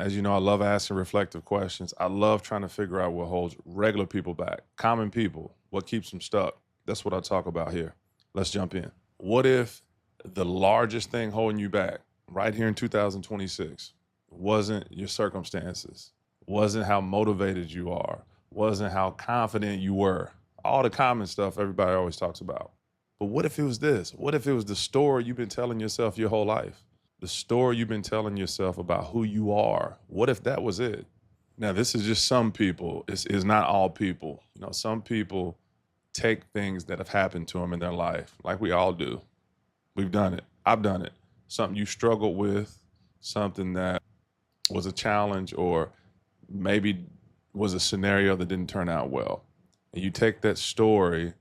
As you know, I love asking reflective questions. I love trying to figure out what holds regular people back, common people, what keeps them stuck. That's what I talk about here. Let's jump in. What if the largest thing holding you back right here in 2026 wasn't your circumstances, wasn't how motivated you are, wasn't how confident you were, all the common stuff everybody always talks about. But what if it was this? What if it was the story you've been telling yourself your whole life? The story you've been telling yourself about who you are. What if that was it? Now, this is just some people. It's not all people. You know, some people take things that have happened to them in their life, like we all do. We've done it. I've done it. Something you struggled with, something that was a challenge, or maybe was a scenario that didn't turn out well. And you take that story,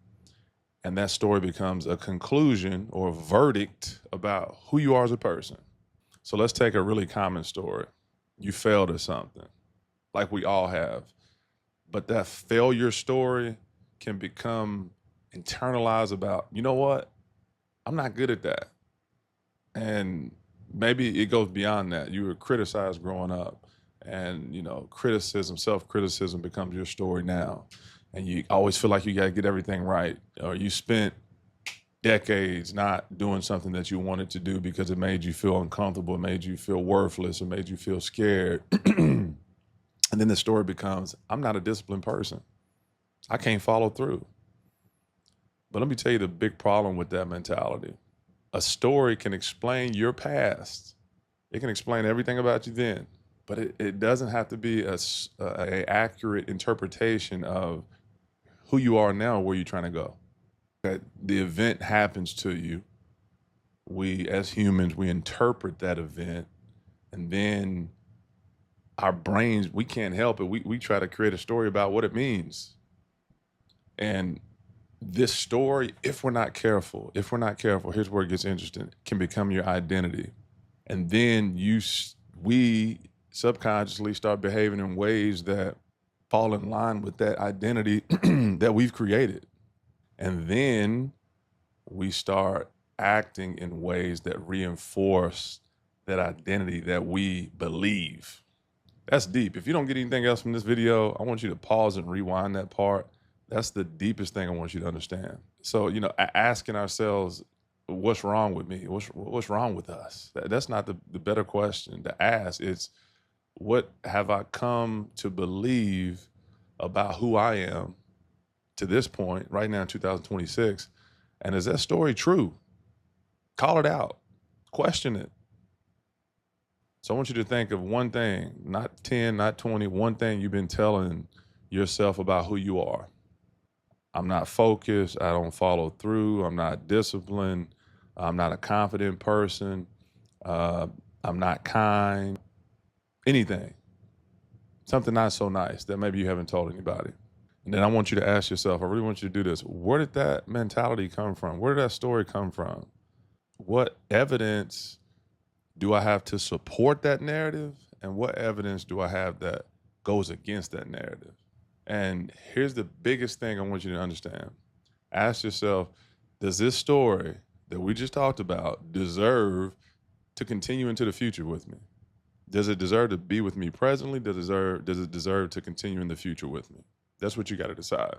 and that story becomes a conclusion or a verdict about who you are as a person. So let's take a really common story. You failed at something, like we all have. But that failure story can become internalized about, you know what? I'm not good at that. And maybe it goes beyond that. You were criticized growing up, and criticism, self-criticism becomes your story now. And you always feel like you got to get everything right, or you spent decades not doing something that you wanted to do because it made you feel uncomfortable, it made you feel worthless, or made you feel scared. And then the story becomes, I'm not a disciplined person. I can't follow through. But let me tell you the big problem with that mentality. A story can explain your past. It can explain everything about you then, but it doesn't have to be a accurate interpretation of who you are now or where you're trying to go. That the event happens to you. We, as humans, we interpret that event, and then our brains, we can't help it. We try to create a story about what it means. And this story, if we're not careful, here's where it gets interesting, can become your identity. And then we subconsciously start behaving in ways that fall in line with that identity that we've created. And then we start acting in ways that reinforce that identity that we believe. That's deep. If you don't get anything else from this video, I want you to pause and rewind that part. That's the deepest thing I want you to understand. So, asking ourselves, what's wrong with me? What's wrong with us? That's not the better question to ask. It's, what have I come to believe about who I am to this point, right now in 2026? And is that story true? Call it out. Question it. So I want you to think of one thing, not 10, not 20, one thing you've been telling yourself about who you are. I'm not focused. I don't follow through. I'm not disciplined. I'm not a confident person. I'm not kind. Anything. Something not so nice that maybe you haven't told anybody. And then I want you to ask yourself, I really want you to do this. Where did that mentality come from? Where did that story come from? What evidence do I have to support that narrative? And what evidence do I have that goes against that narrative? And here's the biggest thing I want you to understand. Ask yourself, does this story that we just talked about deserve to continue into the future with me? Does it deserve to be with me presently? Does it deserve to continue in the future with me? That's what you got to decide.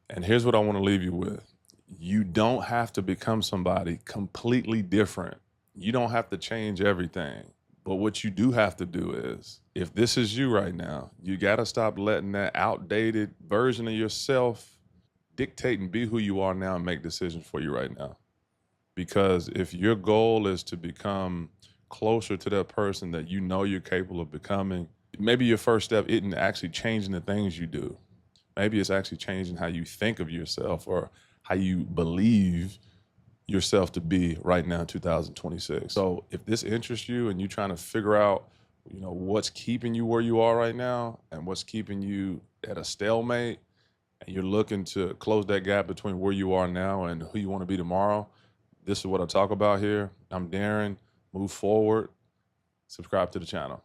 And here's what I want to leave you with. You don't have to become somebody completely different. You don't have to change everything. But what you do have to do is, if this is you right now, you got to stop letting that outdated version of yourself dictate and be who you are now and make decisions for you right now. Because if your goal is to become closer to that person that you know you're capable of becoming, maybe your first step isn't actually changing the things you do. Maybe it's actually changing how you think of yourself or how you believe yourself to be right now in 2026. So if this interests you and you're trying to figure out, what's keeping you where you are right now and what's keeping you at a stalemate, and you're looking to close that gap between where you are now and who you want to be tomorrow, this is what I talk about here. I'm Darren. Move forward. Subscribe to the channel.